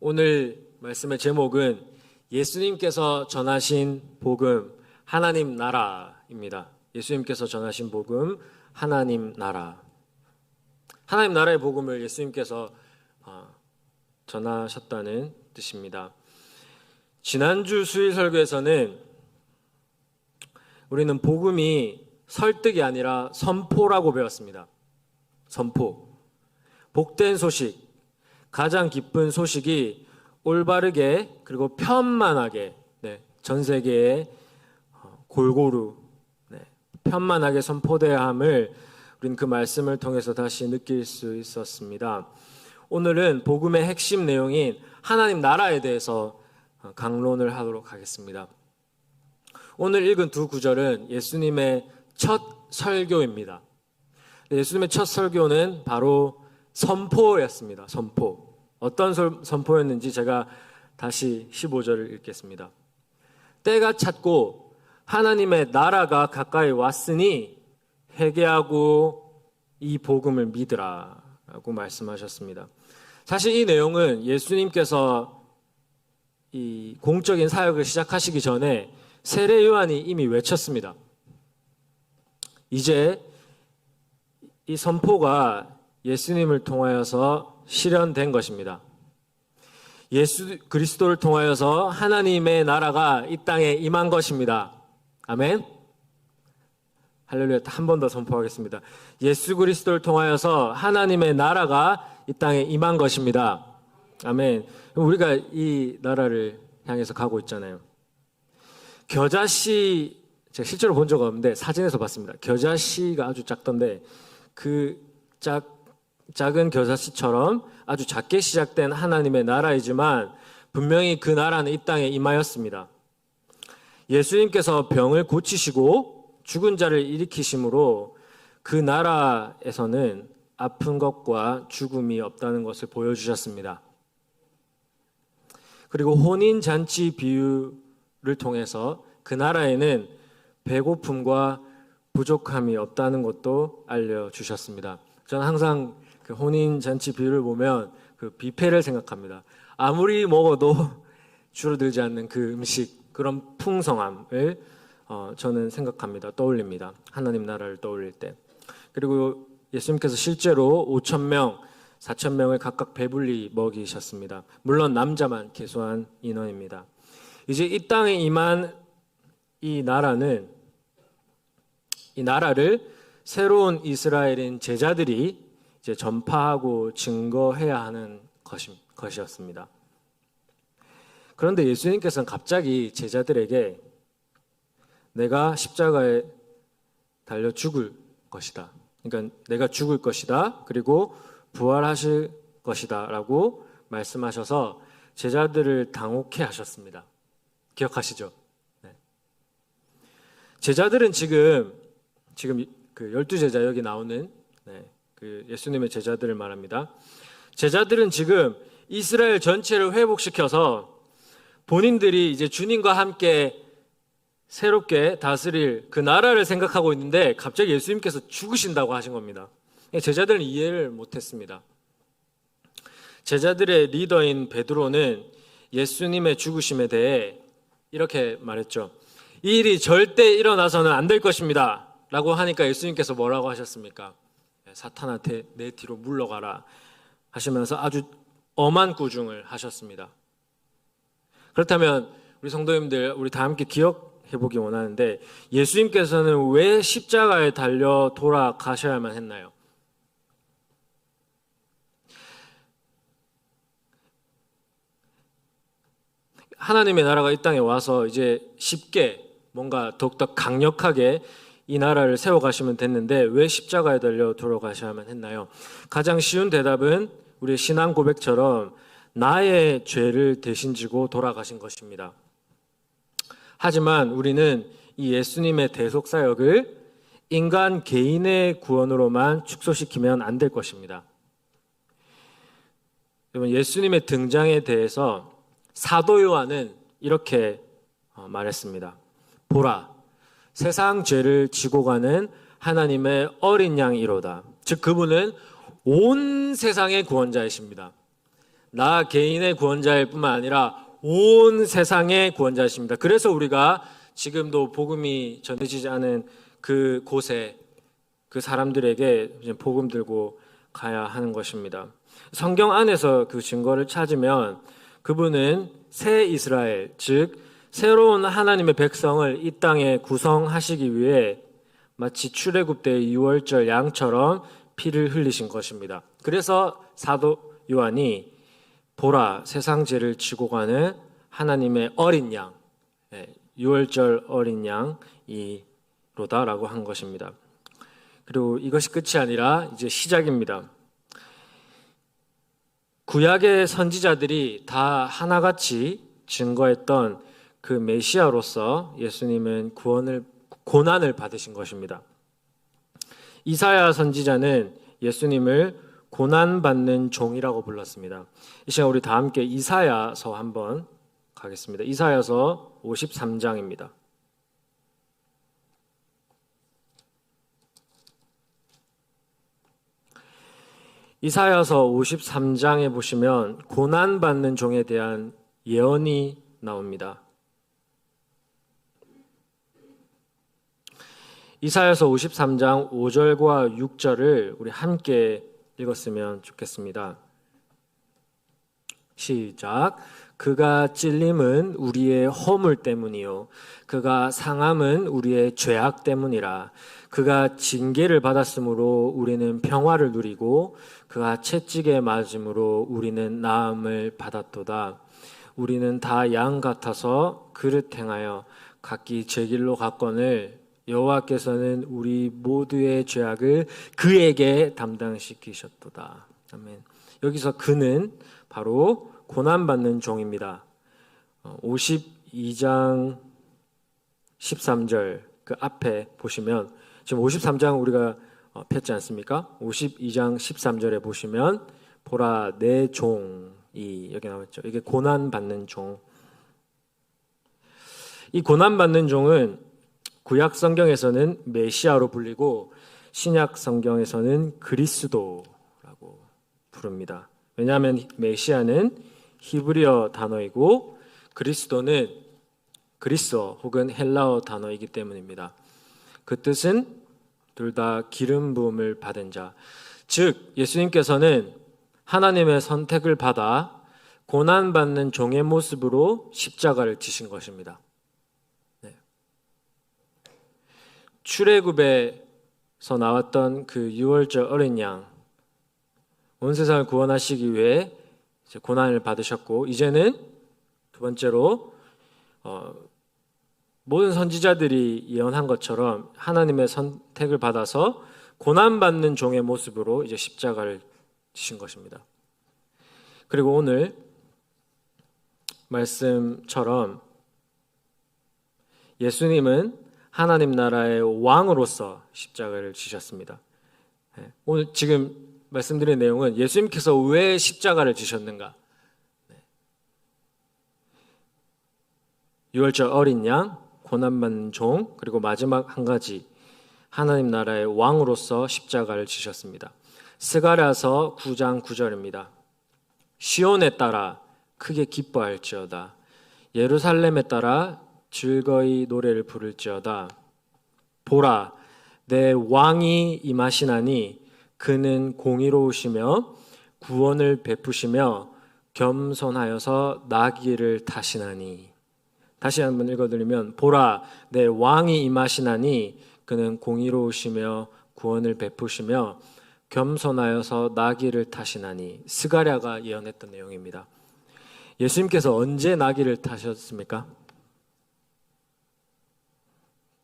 오늘 말씀의 제목은 예수님께서 전하신 복음, 하나님 나라입니다. 예수님께서 전하신 복음, 하나님 나라. 하나님 나라의 복음을 예수님께서 전하셨다는 뜻입니다. 지난주 수일 설교에서는 우리는 복음이 설득이 아니라 선포라고 배웠습니다. 선포. 복된 소식, 가장 기쁜 소식이 올바르게 그리고 편만하게 전 세계에 골고루 편만하게 선포되어야 함을 우리는 그 말씀을 통해서 다시 느낄 수 있었습니다. 오늘은 복음의 핵심 내용인 하나님 나라에 대해서 강론을 하도록 하겠습니다. 오늘 읽은 두 구절은 예수님의 첫 설교입니다. 예수님의 첫 설교는 바로 선포였습니다. 선포. 어떤 선포였는지 제가 다시 15절을 읽겠습니다. 때가 찼고 하나님의 나라가 가까이 왔으니 회개하고 이 복음을 믿으라 라고 말씀하셨습니다. 사실 이 내용은 예수님께서 이 공적인 사역을 시작하시기 전에 세례 요한이 이미 외쳤습니다. 이제 이 선포가 예수님을 통하여서 실현된 것입니다. 예수 그리스도를 통하여서 하나님의 나라가 이 땅에 임한 것입니다. 아멘. 할렐루야. 한 번 더 선포하겠습니다. 예수 그리스도를 통하여서 하나님의 나라가 이 땅에 임한 것입니다. 아멘. 우리가 이 나라를 향해서 가고 있잖아요. 겨자씨, 제가 실제로 본 적 없는데 사진에서 봤습니다. 겨자씨가 아주 작던데 그 작은 겨자씨처럼 아주 작게 시작된 하나님의 나라이지만 분명히 그 나라는 이 땅에 임하였습니다. 예수님께서 병을 고치시고 죽은 자를 일으키심으로 그 나라에서는 아픈 것과 죽음이 없다는 것을 보여주셨습니다. 그리고 혼인잔치 비유를 통해서 그 나라에는 배고픔과 부족함이 없다는 것도 알려주셨습니다. 저는 항상 그 혼인잔치 비유를 보면 그 뷔페를 생각합니다. 아무리 먹어도 줄어들지 않는 그 음식, 그런 풍성함을 저는 생각합니다. 떠올립니다. 하나님 나라를 떠올릴 때. 그리고 예수님께서 실제로 5,000명, 4,000명을 각각 배불리 먹이셨습니다. 물론 남자만 계수한 인원입니다. 이제 이 땅에 임한 이 나라를 새로운 이스라엘인 제자들이 이제 전파하고 증거해야 하는 것이었습니다. 그런데 예수님께서는 갑자기 제자들에게 내가 십자가에 달려 죽을 것이다. 그러니까 내가 죽을 것이다. 그리고 부활하실 것이다. 라고 말씀하셔서 제자들을 당혹해 하셨습니다. 기억하시죠? 네. 제자들은 지금 그 12제자 여기 나오는 그 예수님의 제자들을 말합니다. 제자들은 지금 이스라엘 전체를 회복시켜서 본인들이 이제 주님과 함께 새롭게 다스릴 그 나라를 생각하고 있는데 갑자기 예수님께서 죽으신다고 하신 겁니다. 제자들은 이해를 못했습니다. 제자들의 리더인 베드로는 예수님의 죽으심에 대해 이렇게 말했죠. 이 일이 절대 일어나서는 안 될 것입니다. 라고 하니까 예수님께서 뭐라고 하셨습니까? 사탄아 내 뒤로 물러가라 하시면서 아주 엄한 꾸중을 하셨습니다. 그렇다면 우리 성도님들 우리 다 함께 기억해 보기 원하는데 예수님께서는 왜 십자가에 달려 돌아가셔야만 했나요? 하나님의 나라가 이 땅에 와서 이제 쉽게 뭔가 더욱더 강력하게 이 나라를 세워가시면 됐는데 왜 십자가에 달려 돌아가셔야만 했나요? 가장 쉬운 대답은 우리의 신앙 고백처럼 나의 죄를 대신 지고 돌아가신 것입니다. 하지만 우리는 이 예수님의 대속 사역을 인간 개인의 구원으로만 축소시키면 안 될 것입니다. 여러분, 예수님의 등장에 대해서 사도 요한은 이렇게 말했습니다. 보라, 세상 죄를 지고 가는 하나님의 어린 양이로다. 즉 그분은 온 세상의 구원자이십니다. 나 개인의 구원자일 뿐만 아니라 온 세상의 구원자이십니다. 그래서 우리가 지금도 복음이 전해지지 않은 그 곳에 그 사람들에게 복음 들고 가야 하는 것입니다. 성경 안에서 그 증거를 찾으면 그분은 새 이스라엘, 즉 새로운 하나님의 백성을 이 땅에 구성하시기 위해 마치 출애굽 때 유월절 양처럼 피를 흘리신 것입니다. 그래서 사도 요한이 보라 세상 죄를 지고 가는 하나님의 어린 양, 유월절 어린 양이로다라고 한 것입니다. 그리고 이것이 끝이 아니라 이제 시작입니다. 구약의 선지자들이 다 하나같이 증거했던 그 메시아로서 예수님은 고난을 받으신 것입니다. 이사야 선지자는 예수님을 고난받는 종이라고 불렀습니다. 이 시간 우리 다 함께 이사야서 한번 가겠습니다. 이사야서 53장입니다. 이사야서 53장에 보시면 고난받는 종에 대한 예언이 나옵니다. 이사야서 53장 5절과 6절을 우리 함께 읽었으면 좋겠습니다. 시작. 그가 찔림은 우리의 허물 때문이요 그가 상함은 우리의 죄악 때문이라. 그가 징계를 받았으므로 우리는 평화를 누리고 그가 채찍에 맞음으로 우리는 나음을 받았도다. 우리는 다 양 같아서 그릇 행하여 각기 제 길로 갔거늘 여호와께서는 우리 모두의 죄악을 그에게 담당시키셨도다. 아멘. 여기서 그는 바로 고난받는 종입니다. 52장 13절 그 앞에 보시면 지금 53장 우리가 폈지 않습니까? 52장 13절에 보시면 보라 내 종이 여기 나왔죠. 이게 고난받는 종. 이 고난받는 종은 구약 성경에서는 메시아로 불리고 신약 성경에서는 그리스도라고 부릅니다. 왜냐하면 메시아는 히브리어 단어이고 그리스도는 그리스어 혹은 헬라어 단어이기 때문입니다. 그 뜻은 둘 다 기름 부음을 받은 자. 즉 예수님께서는 하나님의 선택을 받아 고난받는 종의 모습으로 십자가를 지신 것입니다. 출애굽에서 나왔던 그 유월절 어린 양, 온 세상을 구원하시기 위해 이제 고난을 받으셨고, 이제는 두 번째로 모든 선지자들이 예언한 것처럼 하나님의 선택을 받아서 고난받는 종의 모습으로 이제 십자가를 지신 것입니다. 그리고 오늘 말씀처럼 예수님은 하나님 나라의 왕으로서 십자가를 지셨습니다. 오늘 지금 말씀드린 내용은 예수님께서 왜 십자가를 지셨는가? 유월절 어린 양, 고난받는 종, 그리고 마지막 한 가지 하나님 나라의 왕으로서 십자가를 지셨습니다. 스가랴서 9장 9절입니다. 시온에 따라 크게 기뻐할지어다. 예루살렘에 따라 즐거이 노래를 부를지어다. 보라, 내 왕이 임하시나니 그는 공의로우시며 구원을 베푸시며 겸손하여서 나귀를 타시나니. 다시 한번 읽어드리면 보라, 내 왕이 임하시나니 그는 공의로우시며 구원을 베푸시며 겸손하여서 나귀를 타시나니. 스가랴가 예언했던 내용입니다. 예수님께서 언제 나귀를 타셨습니까?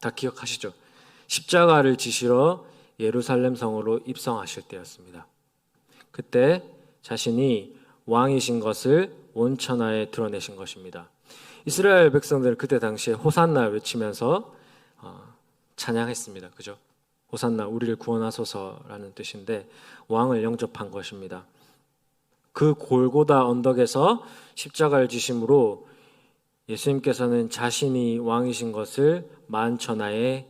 다 기억하시죠? 십자가를 지시러 예루살렘 성으로 입성하실 때였습니다. 그때 자신이 왕이신 것을 온 천하에 드러내신 것입니다. 이스라엘 백성들은 그때 당시에 호산나 외치면서 찬양했습니다. 그죠? 호산나 우리를 구원하소서라는 뜻인데 왕을 영접한 것입니다. 그 골고다 언덕에서 십자가를 지심으로 예수님께서는 자신이 왕이신 것을 만천하에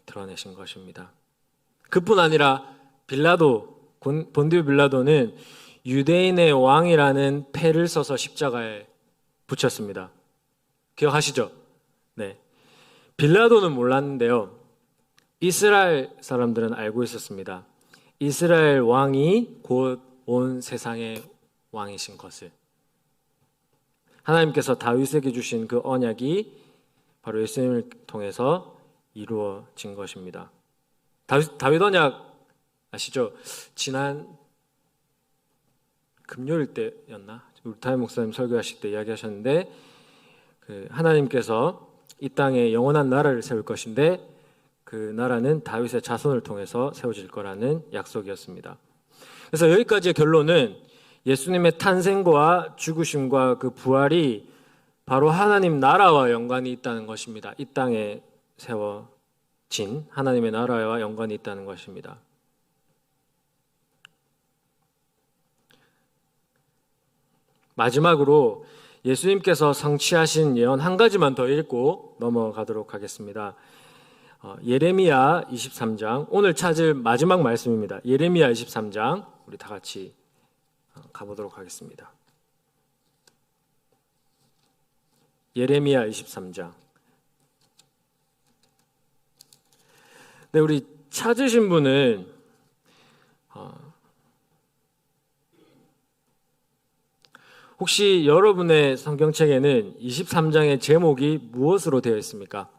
드러내신 것입니다. 그뿐 아니라 빌라도, 본디오 빌라도는 유대인의 왕이라는 패를 써서 십자가에 붙였습니다. 기억하시죠? 네. 빌라도는 몰랐는데요. 이스라엘 사람들은 알고 있었습니다. 이스라엘 왕이 곧 온 세상의 왕이신 것을. 하나님께서 다윗에게 주신 그 언약이 바로 예수님을 통해서 이루어진 것입니다. 다윗 언약 아시죠? 지난 금요일 때였나? 우리 다윗 목사님 설교하실 때 이야기하셨는데 하나님께서 이 땅에 영원한 나라를 세울 것인데 그 나라는 다윗의 자손을 통해서 세워질 거라는 약속이었습니다. 그래서 여기까지의 결론은 예수님의 탄생과 죽으심과 그 부활이 바로 하나님 나라와 연관이 있다는 것입니다. 이 땅에 세워진 하나님의 나라와 연관이 있다는 것입니다. 마지막으로 예수님께서 성취하신 예언 한 가지만 더 읽고 넘어가도록 하겠습니다. 예레미야 23장, 오늘 찾을 마지막 말씀입니다. 예레미야 23장, 우리 다 같이 가보도록 하겠습니다. 예레미야 23장. 네, 우리 찾으신 분은 혹시 여러분의 성경책에는 23장의 제목이 무엇으로 되어 있습니까?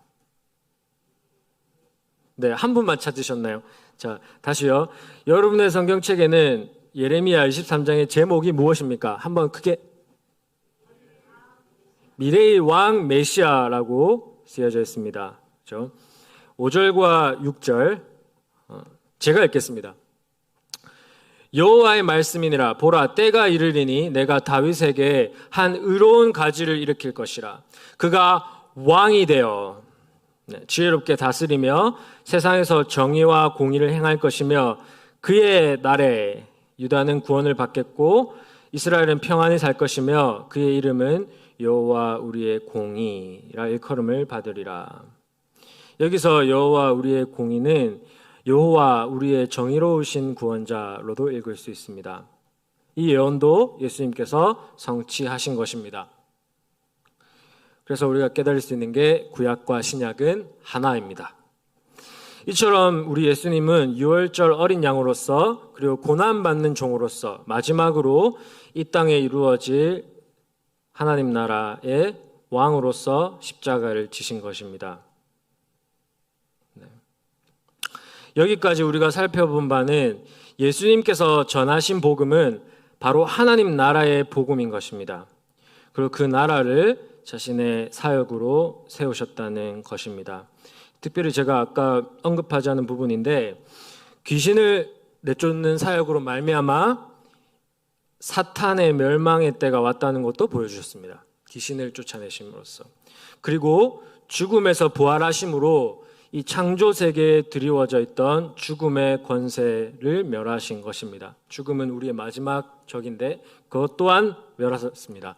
네, 한 분만 찾으셨나요? 자, 다시요. 여러분의 성경책에는 예레미야 23장의 제목이 무엇입니까? 한번 크게. 미래의 왕 메시아라고 쓰여져 있습니다. 그렇죠? 5절과 6절 제가 읽겠습니다. 여호와의 말씀이니라. 보라, 때가 이르리니 내가 다윗에게 한 의로운 가지를 일으킬 것이라. 그가 왕이 되어 지혜롭게 다스리며 세상에서 정의와 공의를 행할 것이며 그의 날에 유다는 구원을 받겠고 이스라엘은 평안히 살 것이며 그의 이름은 여호와 우리의 공의라 일컬음을 받으리라. 여기서 여호와 우리의 공의는 여호와 우리의 정의로우신 구원자로도 읽을 수 있습니다. 이 예언도 예수님께서 성취하신 것입니다. 그래서 우리가 깨달을 수 있는 게 구약과 신약은 하나입니다. 이처럼 우리 예수님은 유월절 어린 양으로서 그리고 고난받는 종으로서 마지막으로 이 땅에 이루어질 하나님 나라의 왕으로서 십자가를 지신 것입니다. 여기까지 우리가 살펴본 바는 예수님께서 전하신 복음은 바로 하나님 나라의 복음인 것입니다. 그리고 그 나라를 자신의 사역으로 세우셨다는 것입니다. 특별히 제가 아까 언급하지 않은 부분인데 귀신을 내쫓는 사역으로 말미암아 사탄의 멸망의 때가 왔다는 것도 보여주셨습니다. 귀신을 쫓아내심으로써. 그리고 죽음에서 부활하심으로 이 창조 세계에 드리워져 있던 죽음의 권세를 멸하신 것입니다. 죽음은 우리의 마지막 적인데 그것 또한 멸하셨습니다.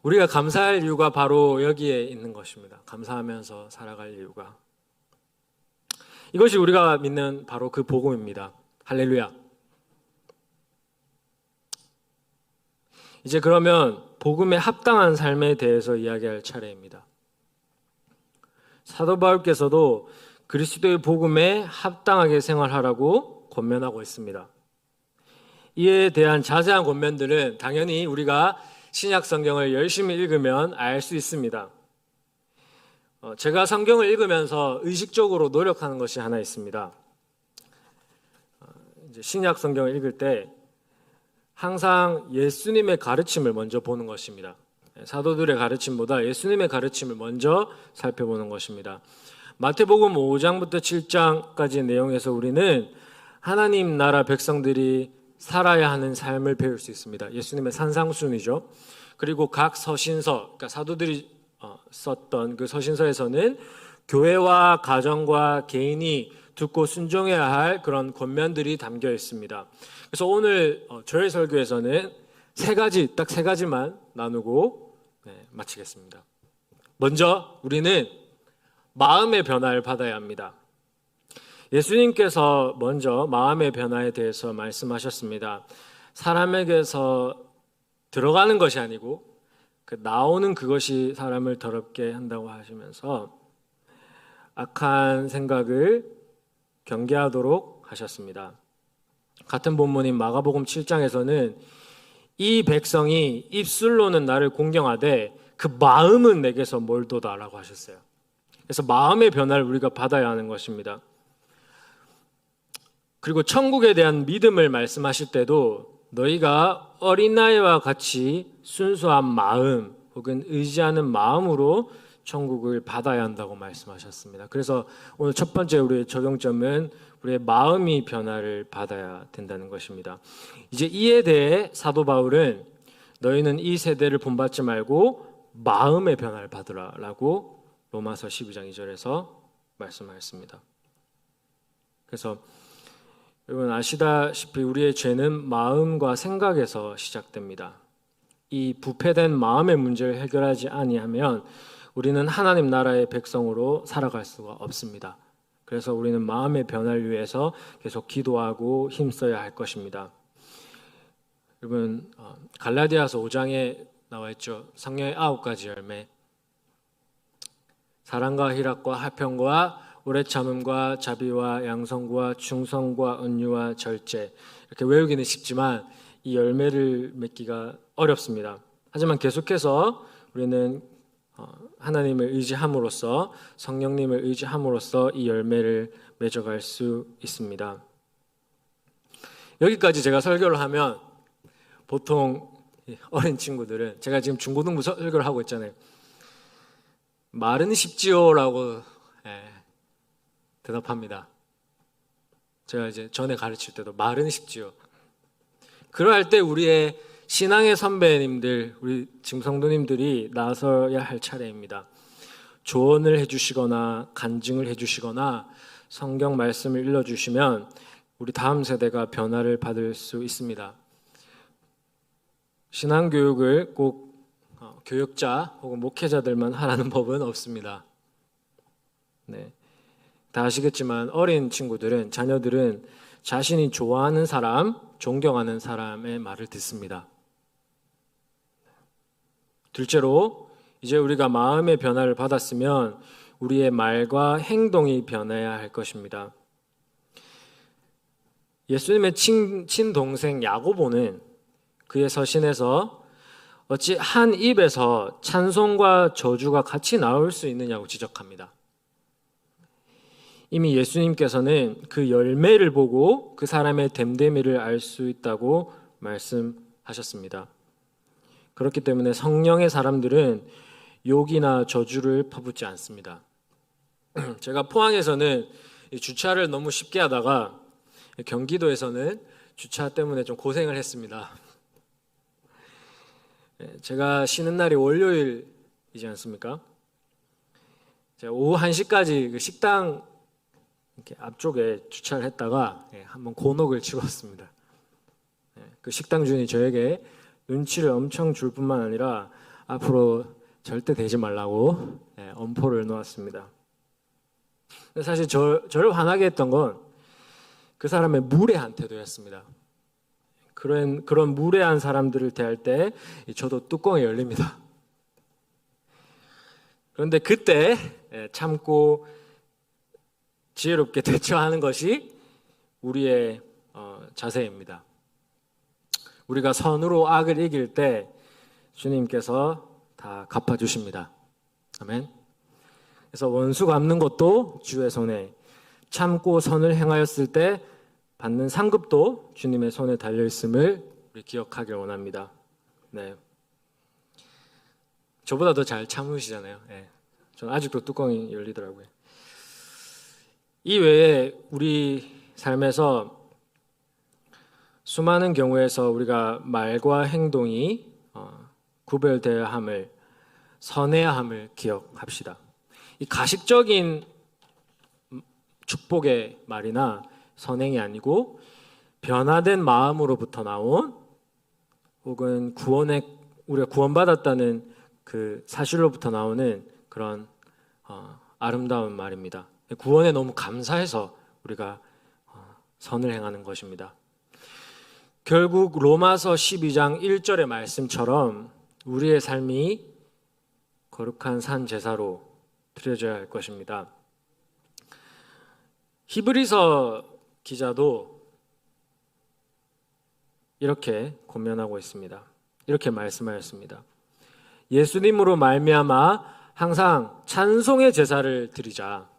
우리가 감사할 이유가 바로 여기에 있는 것입니다. 감사하면서 살아갈 이유가. 이것이 우리가 믿는 바로 그 복음입니다. 할렐루야. 이제 그러면 복음에 합당한 삶에 대해서 이야기할 차례입니다. 사도 바울께서도 그리스도의 복음에 합당하게 생활하라고 권면하고 있습니다. 이에 대한 자세한 권면들은 당연히 우리가 신약 성경을 열심히 읽으면 알 수 있습니다. 제가 성경을 읽으면서 의식적으로 노력하는 것이 하나 있습니다. 이제 신약 성경을 읽을 때 항상 예수님의 가르침을 먼저 보는 것입니다. 사도들의 가르침보다 예수님의 가르침을 먼저 살펴보는 것입니다. 마태복음 5장부터 7장까지의 내용에서 우리는 하나님 나라 백성들이 살아야 하는 삶을 배울 수 있습니다. 예수님의 산상순이죠. 그리고 각 서신서, 그러니까 사도들이 썼던 그 서신서에서는 교회와 가정과 개인이 듣고 순종해야 할 그런 권면들이 담겨 있습니다. 그래서 오늘 저의 설교에서는 딱 세 가지만 나누고 마치겠습니다. 먼저 우리는 마음의 변화를 받아야 합니다. 예수님께서 먼저 마음의 변화에 대해서 말씀하셨습니다. 사람에게서 들어가는 것이 아니고 그 나오는 그것이 사람을 더럽게 한다고 하시면서 악한 생각을 경계하도록 하셨습니다. 같은 본문인 마가복음 7장에서는 이 백성이 입술로는 나를 공경하되 그 마음은 내게서 멀도다라고 하셨어요. 그래서 마음의 변화를 우리가 받아야 하는 것입니다. 그리고 천국에 대한 믿음을 말씀하실 때도 너희가 어린아이와 같이 순수한 마음 혹은 의지하는 마음으로 천국을 받아야 한다고 말씀하셨습니다. 그래서 오늘 첫 번째 우리의 적용점은 우리의 마음이 변화를 받아야 된다는 것입니다. 이제 이에 대해 사도 바울은 너희는 이 세대를 본받지 말고 마음의 변화를 받으라라고 로마서 12장 2절에서 말씀하였습니다. 그래서 여러분 아시다시피 우리의 죄는 마음과 생각에서 시작됩니다. 이 부패된 마음의 문제를 해결하지 아니하면 우리는 하나님 나라의 백성으로 살아갈 수가 없습니다. 그래서 우리는 마음의 변화를 위해서 계속 기도하고 힘써야 할 것입니다. 여러분 갈라디아서 5장에 나와 있죠. 성령의 9가지 열매. 사랑과 희락과 화평과 오래 참음과 자비와 양성과 충성과 온유와 절제. 이렇게 외우기는 쉽지만 이 열매를 맺기가 어렵습니다. 하지만 계속해서 우리는 하나님을 의지함으로써 성령님을 의지함으로써 이 열매를 맺어갈 수 있습니다. 여기까지 제가 설교를 하면 보통 어린 친구들은 제가 지금 중고등부 설교를 하고 있잖아요. 말은 쉽지요라고 대답합니다. 제가 이제 전에 가르칠 때도 말은 쉽지요. 그러할 때 우리의 신앙의 선배님들, 우리 지금 성도님들이 나서야 할 차례입니다. 조언을 해주시거나 간증을 해주시거나 성경 말씀을 읽어주시면 우리 다음 세대가 변화를 받을 수 있습니다. 신앙교육을 꼭 교육자 혹은 목회자들만 하라는 법은 없습니다. 네, 다 아시겠지만 어린 친구들은, 자녀들은 자신이 좋아하는 사람, 존경하는 사람의 말을 듣습니다. 둘째로 이제 우리가 마음의 변화를 받았으면 우리의 말과 행동이 변해야 할 것입니다. 예수님의 친동생 야고보는 그의 서신에서 어찌 한 입에서 찬송과 저주가 같이 나올 수 있느냐고 지적합니다. 이미 예수님께서는 그 열매를 보고 그 사람의 됨됨이를 알 수 있다고 말씀하셨습니다. 그렇기 때문에 성령의 사람들은 욕이나 저주를 퍼붓지 않습니다. 제가 포항에서는 주차를 너무 쉽게 하다가 경기도에서는 주차 때문에 좀 고생을 했습니다. 제가 쉬는 날이 월요일이지 않습니까? 제가 오후 1시까지 그 식당 이렇게 앞쪽에 주차를 했다가 한번 곤혹을 치렀습니다. 그 식당 주인이 저에게 눈치를 엄청 줄 뿐만 아니라 앞으로 절대 대지 말라고 엄포를 놓았습니다. 사실 저를 화나게 했던 건 그 사람의 무례한 태도였습니다. 그런 무례한 사람들을 대할 때 저도 뚜껑이 열립니다. 그런데 그때 참고 지혜롭게 대처하는 것이 우리의 자세입니다. 우리가 선으로 악을 이길 때 주님께서 다 갚아주십니다. 아멘. 그래서 원수 갚는 것도 주의 손에, 참고 선을 행하였을 때 받는 상급도 주님의 손에 달려있음을 우리 기억하길 원합니다. 네. 저보다 더 잘 참으시잖아요. 저는 아직도 뚜껑이 열리더라고요. 이 외에 우리 삶에서 수많은 경우에서 우리가 말과 행동이 구별되어야 함을, 선해야 함을 기억합시다. 이 가식적인 축복의 말이나 선행이 아니고 변화된 마음으로부터 나온, 혹은 우리가 구원받았다는 그 사실로부터 나오는 그런 아름다운 말입니다. 구원에 너무 감사해서 우리가 선을 행하는 것입니다. 결국 로마서 12장 1절의 말씀처럼 우리의 삶이 거룩한 산 제사로 드려져야 할 것입니다. 히브리서 기자도 이렇게 권면하고 있습니다. 이렇게 말씀하였습니다. 예수님으로 말미암아 항상 찬송의 제사를 드리자.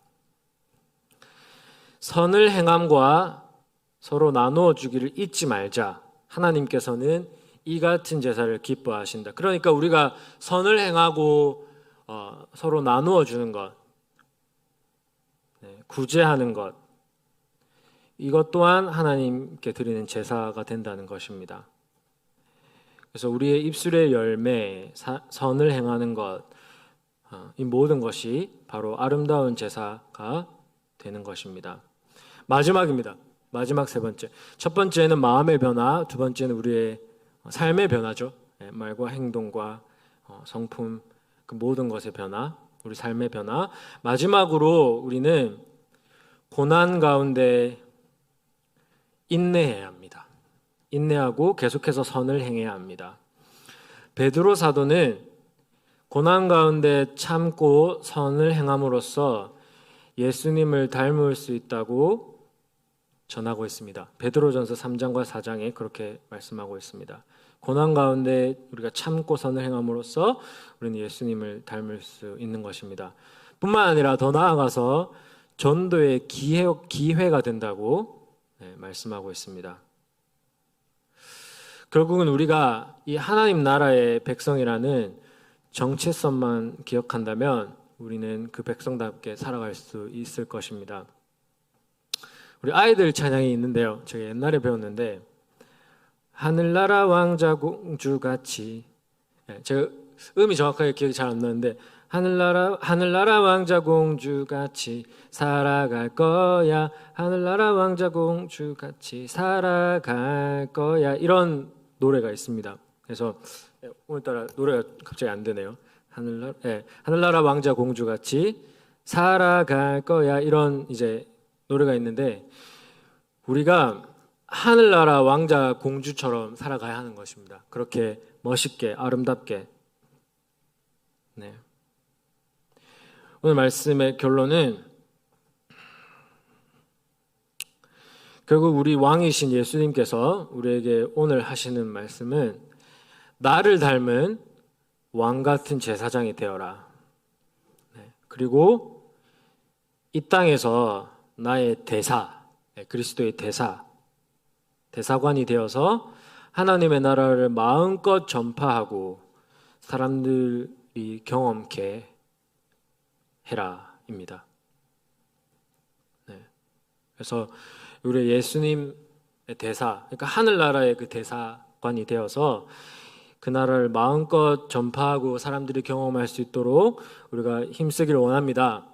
선을 행함과 서로 나누어 주기를 잊지 말자. 하나님께서는 이 같은 제사를 기뻐하신다. 그러니까 우리가 선을 행하고 서로 나누어 주는 것, 구제하는 것, 이것 또한 하나님께 드리는 제사가 된다는 것입니다. 그래서 우리의 입술의 열매, 선을 행하는 것, 이 모든 것이 바로 아름다운 제사가 되는 것입니다. 마지막입니다. 마지막 세 번째. 첫 번째는 마음의 변화, 두 번째는 우리의 삶의 변화죠. 말과 행동과 성품, 그 모든 것의 변화, 우리 삶의 변화. 마지막으로 우리는 고난 가운데 인내해야 합니다. 인내하고 계속해서 선을 행해야 합니다. 베드로 사도는 고난 가운데 참고 선을 행함으로써 예수님을 닮을 수 있다고 전하고 있습니다. 베드로전서 3장과 4장에 그렇게 말씀하고 있습니다. 고난 가운데 우리가 참고 선을 행함으로써 우리는 예수님을 닮을 수 있는 것입니다. 뿐만 아니라 더 나아가서 전도의 기회가 된다고 말씀하고 있습니다. 결국은 우리가 이 하나님 나라의 백성이라는 정체성만 기억한다면 우리는 그 백성답게 살아갈 수 있을 것입니다. 우리 아이들 찬양이 있는데요. 제가 옛날에 배웠는데 하늘나라 왕자 공주같이, 제가 음이 정확하게 기억이 잘 안 나는데 하늘나라 왕자 공주같이 살아갈 거야. 하늘나라 왕자 공주같이 살아갈 거야. 이런 노래가 있습니다. 그래서 오늘따라 노래가 갑자기 안 되네요. 하늘나라 왕자 공주같이 살아갈 거야. 이런 이제 노래가 있는데 우리가 하늘나라 왕자 공주처럼 살아가야 하는 것입니다. 그렇게 멋있게 아름답게. 네. 오늘 말씀의 결론은 결국 우리 왕이신 예수님께서 우리에게 오늘 하시는 말씀은 나를 닮은 왕 같은 제사장이 되어라. 네. 그리고 이 땅에서 나의 대사, 그리스도의 대사관이 되어서 하나님의 나라를 마음껏 전파하고 사람들이 경험케 해라입니다. 네. 그래서 우리 예수님의 대사, 그러니까 하늘나라의 그 대사관이 되어서 그 나라를 마음껏 전파하고 사람들이 경험할 수 있도록 우리가 힘쓰기를 원합니다.